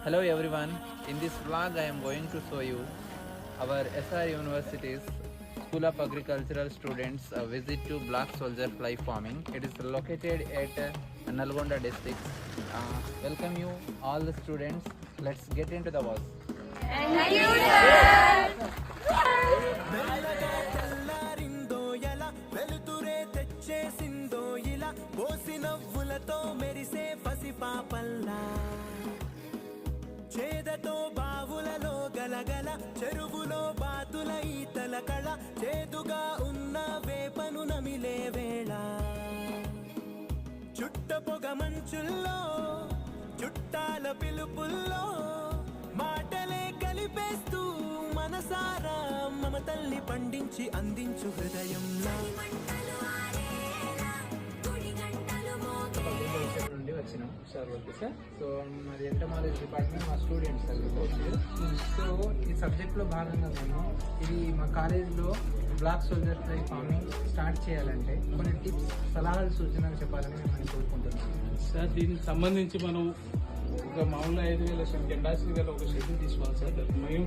Hello everyone, in this vlog I am going to show you our SR University's School of Agricultural Students visit to Black Soldier Fly Farming. It is located at Nalgonda district. Welcome you all the students. Let's get into the work. Thank you, sir. తెల్లారిందో ఎలా వెలుతురే తెచ్చేసిందో ఇలా కోసి నవ్వులతో మెరిసే పసిపాపల్లా చేదతో బావులలో గలగల చెరువులో బాతుల ఈతల కళ చేదుగా ఉన్న వేపను నమిలే వేళ చుట్ట పొగ మంచుల్లో చుట్టాల పిలుపుల్లో మాటలే కలిపేస్తూ మనసారా మమతల్ని పండించి అందించు హృదయంలా నుండి వచ్చినాం సార్ ఓకే సార్. సో మాది ఎంటమాలజీ డిపార్ట్మెంట్, మా స్టూడెంట్స్ సో ఈ సబ్జెక్ట్లో భాగంగా మేము ఇది మా కాలేజీలో black soldier fly farming start చేయాలంటే కొన్ని టిప్స్, సలహాలు, సూచనలు చెప్పాలని మేము కోరుకుంటున్నాం సార్. దీనికి సంబంధించి మనం ఒక మామూలుగా 5,000 కెపాసిటీ గల ఒక షెడ్యూల్ తీసుకోవాలి సార్.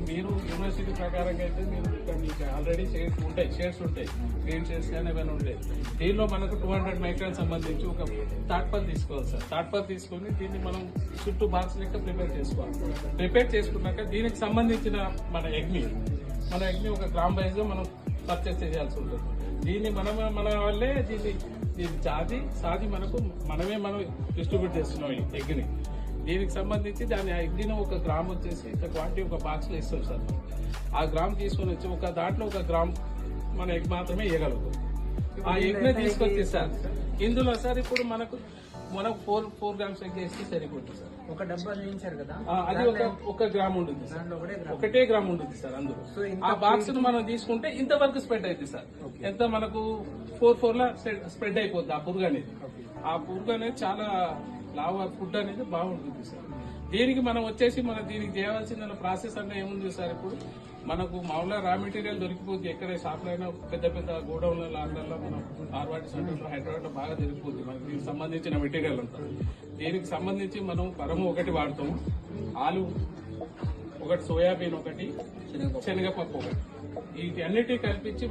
మీరు యూనివర్సిటీ ప్రకారంగా అయితే మీరు ఇక్కడ మీకు ఆల్రెడీ షేడ్స్ ఉంటాయి, గ్రీన్ షేడ్స్ కానీ ఏమైనా ఉంటాయి. దీనిలో మనకు 200 మైక్రాన్ సంబంధించి ఒక తాట్పల్ తీసుకోవాలి సార్. తాట్పల్ తీసుకొని దీన్ని మనం చుట్టూ బాక్స్ లెక్క ప్రిపేర్ చేసుకోవాలి. ప్రిపేర్ చేసుకున్నాక దీనికి సంబంధించిన మన ఎగ్ని ఒక గ్రామ్ వైజ్ గా మనం పర్చేస్ చేయాల్సి ఉంటుంది. దీన్ని మన వల్లే దీన్ని సాది మనం డిస్ట్రిబ్యూట్ చేస్తున్నాం ఈ ఎగ్ని. దీనికి సంబంధించి దాని ఎగ్గిన ఒక గ్రామ్ వచ్చేసి ఇంత క్వాంటిటీ ఒక బాక్స్ లో ఇస్తాం సార్. ఆ గ్రామ్ తీసుకొని వచ్చి దాంట్లో ఒక గ్రామ్ మన ఎగ్ మాత్రమే ఇవ్వగలుగుతాం. ఆ ఎగ్ ని తీసుకొచ్చి సార్ ఇందులో సార్ ఇప్పుడు మనకు 4 గ్రామ్స్ ఎగ్ వేస్తే సరిపోతుంది సార్. ఒక డబ్బా చూపించారు కదా, అది ఒక గ్రామ్ ఉంటుంది సార్. ఒకటే గ్రామ్ ఉంటుంది సార్. అందులో ఆ బాక్స్ ను మనం తీసుకుంటే ఇంతవరకు స్ప్రెడ్ అవుతుంది సార్. ఎంత మనకు 4 లా స్ప్రెడ్ అయిపోద్ది ఆ పురుగు అనేది. ఆ పురుగు అనేది చాలా లావా ఫుడ్ అనేది బాగుంటుంది సార్. దీనికి మనం వచ్చేసి దీనికి చేయాల్సిన ప్రాసెస్ అంటే ఏముంది సార్. ఇప్పుడు మనకు మామూలుగా రా మెటీరియల్ దొరికిపోతుంది. ఎక్కడ షాప్లో అయినా పెద్ద గోడౌన్ల లాండర్లో మనం ఆర్వాటి సెంటర్లో హైదరాబాద్ బాగా దొరికిపోతుంది మనకి దీనికి సంబంధించిన మెటీరియల్ అంతా. దీనికి సంబంధించి మనం పరము ఒకటి వాడతాము, ఆలు ఒకటి, సోయాబీన్ ఒకటి, శనగపప్పు ఒకటి. వీటి అన్నిటి కల్పించి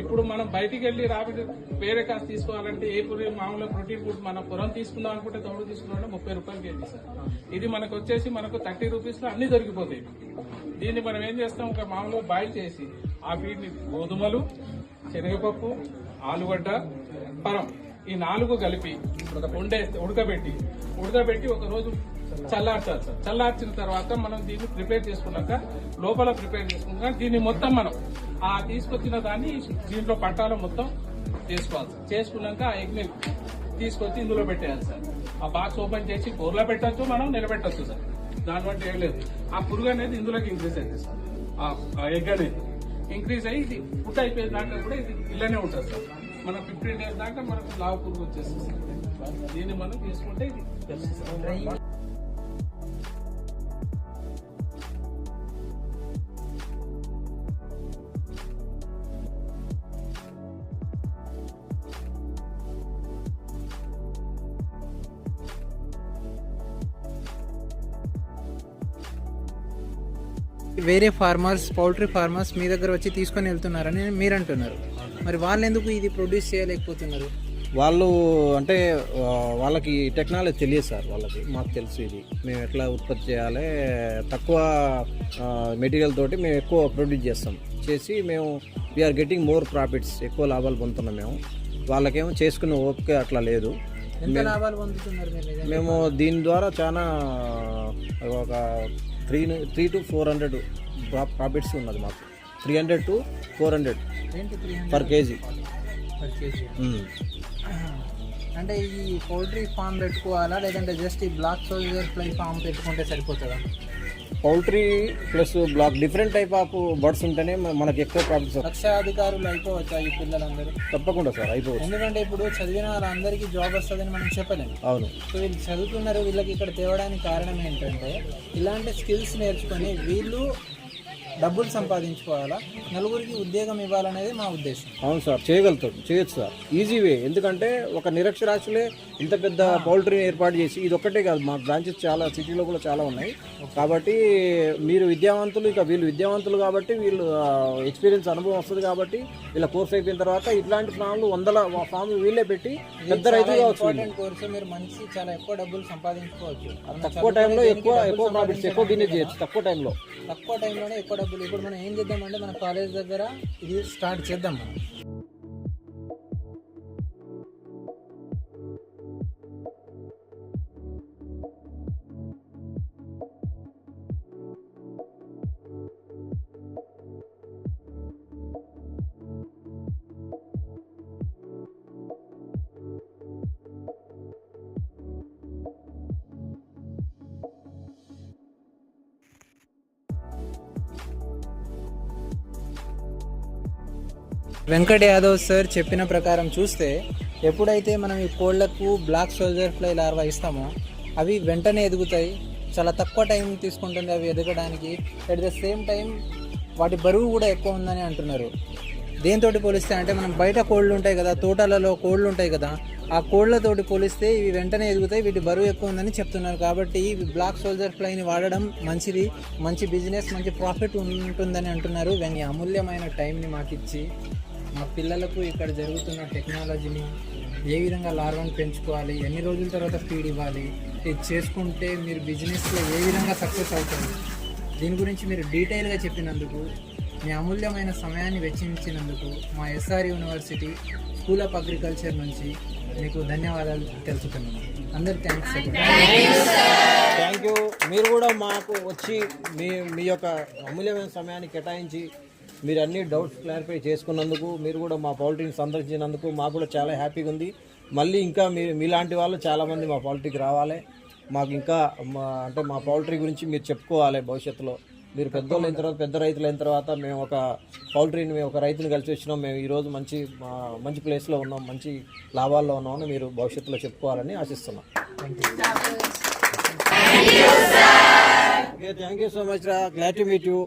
ఇప్పుడు మనం బయటికి వెళ్ళి వేరే కాస్త తీసుకోవాలంటే మామూలుగా ప్రోటీన్ ఫుడ్ మన పొరం తీసుకుందాం అనుకుంటే తోడు తీసుకున్నామంటే 30 రూపాయలు కేజీ సార్. ఇది మనకు వచ్చేసి 30 రూపీస్ లో అన్ని దొరికిపోతాయి. దీన్ని మనం ఏం చేస్తాం, ఒక మామూలుగా బాయిల్ చేసి ఆ ఫీడ్ని గోధుమలు, శనగపప్పు, ఆలుగడ్డ, పరం ఈ 4 కలిపి ఉడకబెట్టి ఒక రోజు చల్లార్చాలి సార్. చల్లార్చిన తర్వాత మనం దీన్ని ప్రిపేర్ చేసుకున్నాక దీన్ని మొత్తం మనం తీసుకొచ్చిన దాన్ని దీంట్లో పట్టాలో మొత్తం చేసుకోవాలి సార్. చేసుకున్నాక ఆ ఎగ్ ని తీసుకొచ్చి ఇందులో పెట్టేయాలి సార్. ఆ బాక్స్ ఓపెన్ చేసి కూరలో పెట్టచ్చు, మనం నిలబెట్టచ్చు సార్. దాని బట్టి ఏం లేదు, ఆ పురుగు అనేది ఇందులోకి ఇంక్రీజ్ అవుతుంది సార్. ఆ ఎగ్ అనేది ఇంక్రీజ్ అయ్యి ఇది ఫుడ్ అయిపోయిన దాకా కూడా ఇది ఇలానే ఉంటుంది సార్. మనం 15 days దాకా మనకు లావు పురుగు వచ్చేస్తుంది సార్. దీన్ని మనం తీసుకుంటే ఇది తెలుస్తుంది. వేరే ఫార్మర్స్, పౌల్ట్రీ ఫార్మర్స్ మీ దగ్గర వచ్చి తీసుకొని వెళ్తున్నారని మీరు అంటున్నారు. మరి వాళ్ళు ఎందుకు ఇది ప్రొడ్యూస్ చేయలేకపోతున్నారు? వాళ్ళు అంటే వాళ్ళకి టెక్నాలజీ తెలియదు సార్. మాకు తెలుసు ఇది మేము ఎట్లా ఉత్పత్తి చేయాలి, తక్కువ మెటీరియల్ తోటి మేము ఎక్కువ ప్రొడ్యూస్ చేసి మేము వీఆర్ గెటింగ్ మోర్ ప్రాఫిట్స్, ఎక్కువ లాభాలు పొందుతున్నాం మేము. వాళ్ళకేమో చేసుకునే ఓపిక అట్లా లేదు. ఎంత లాభాలు పొందుతున్నారు మేము దీని ద్వారా చాలా ఒక 300 to 400 ప్రాఫిట్స్ ఉన్నది మాకు. 300 to 400 పర్ కేజీ. అంటే ఈ పౌల్ట్రీ ఫామ్ పెట్టుకోవాలా, లేదంటే జస్ట్ ఈ బ్లాక్ సోల్జర్ ఫ్లై ఫామ్ పెట్టుకుంటే సరిపోతుందా? Poultry plus black different type of birds ఉంటేనే మనకి ఎక్కువ ప్రాఫిట్స్. లక్షాధికారులు అయిపోవచ్చా ఈ పిల్లలందరూ? తప్పకుండా సార్ అయిపోవచ్చు. ఎందుకంటే ఇప్పుడు చదివిన వాళ్ళందరికీ జాబ్ వస్తుందని మనం చెప్పలేము. అవును. సో వీళ్ళు చదువుతున్నారు, వీళ్ళకి ఇక్కడ తేవడానికి కారణం ఏంటంటే ఇలాంటి స్కిల్స్ నేర్చుకొని వీళ్ళు డబ్బులు సంపాదించుకోవాలా, నలుగురికి ఉద్యోగం ఇవ్వాలనేది మా ఉద్దేశం. అవును సార్, చేయొచ్చు సార్, ఈజీ వే. ఎందుకంటే ఒక నిరక్షరాస్యులే ఇంత పెద్ద పౌల్ట్రీని ఏర్పాటు చేసి, ఇది ఒక్కటే కాదు, మా బ్రాంచెస్ చాలా సిటీలో కూడా చాలా ఉన్నాయి. కాబట్టి మీరు విద్యావంతులు, ఇక వీళ్ళు విద్యావంతులు కాబట్టి వీళ్ళు ఎక్స్పీరియన్స్ అనుభవం వస్తుంది కాబట్టి వీళ్ళ కోర్స్ అయిపోయిన తర్వాత ఇట్లాంటి ఫామ్లు 100 ఫామ్లు వీళ్ళే పెట్టి పెద్ద రైతుగా ఇంపార్టెంట్ కోర్సు. మీరు మంచి చాలా ఎక్కువ డబ్బులు సంపాదించుకోవచ్చు. తక్కువ టైంలో ఎక్కువ ప్రాఫిట్స్, ఎక్కువ బిజినెస్ చేయొచ్చు తక్కువ టైంలోనే ఎక్కువ డబ్బులు. ఇప్పుడు మనం ఏం చేద్దామంటే మన కాలేజ్ దగ్గర ఇది స్టార్ట్ చేద్దాం మనం. వెంకట్ యాదవ్ సార్ చెప్పిన ప్రకారం చూస్తే, ఎప్పుడైతే మనం ఈ కోళ్లకు బ్లాక్ సోల్జర్ ఫ్లై లార్వా ఇస్తామో అవి వెంటనే ఎదుగుతాయి. చాలా తక్కువ టైం తీసుకుంటుంది అవి ఎదగడానికి. అట్ ద సేమ్ టైం వాటి బరువు కూడా ఎక్కువ ఉందని అంటున్నారు. దేంతో పోలిస్తే అంటే మనం బయట కోళ్ళు ఉంటాయి కదా, తోటలలో కోళ్ళు ఉంటాయి కదా, ఆ కోళ్లతోటి పోలిస్తే ఇవి వెంటనే ఎదుగుతాయి, వీటి బరువు ఎక్కువ ఉందని చెప్తున్నారు. కాబట్టి ఇవి బ్లాక్ సోల్జర్ ఫ్లైని వాడడం మంచిది, మంచి బిజినెస్, మంచి ప్రాఫిట్ ఉంటుందని అంటున్నారు. ఈ అమూల్యమైన టైంని మాకిచ్చి మా పిల్లలకు ఇక్కడ జరుగుతున్న టెక్నాలజీని, ఏ విధంగా లార్వాని పెంచుకోవాలి, ఎన్ని రోజుల తర్వాత ఫీడ్ ఇవ్వాలి, ఇది చేసుకుంటే మీరు బిజినెస్లో ఏ విధంగా సక్సెస్ అవుతుంది, దీని గురించి మీరు డీటెయిల్గా చెప్పినందుకు, మీ అమూల్యమైన సమయాన్ని వెచ్చించినందుకు మా SR university school of agriculture నుంచి మీకు ధన్యవాదాలు తెలుపుతున్నాను. అందరు థ్యాంక్స్. Thank you. మీరు కూడా మాకు వచ్చి మీ యొక్క అమూల్యమైన సమయాన్ని కేటాయించి మీరు అన్ని డౌట్స్ క్లారిఫై చేసుకున్నందుకు, మీరు కూడా మా పౌల్ట్రీని సందర్శించినందుకు మాకు కూడా చాలా హ్యాపీగా ఉంది. మళ్ళీ ఇంకా మీలాంటి వాళ్ళు చాలామంది మా పౌల్ట్రీకి రావాలి. మాకు ఇంకా అంటే మా పౌల్ట్రీ గురించి మీరు చెప్పుకోవాలి భవిష్యత్తులో. మీరు పెద్దోళ్ళు అయిన తర్వాత, పెద్ద రైతులు అయిన తర్వాత, మేము ఒక రైతుని కలిసి వచ్చినాం, మేము ఈరోజు మంచి ప్లేస్లో ఉన్నాం, మంచి లాభాల్లో ఉన్నామని మీరు భవిష్యత్తులో చెప్పుకోవాలని ఆశిస్తున్నాం. థ్యాంక్ యూ సో మచ్ రా, గ్లాడ్ టు మీట్ యూ.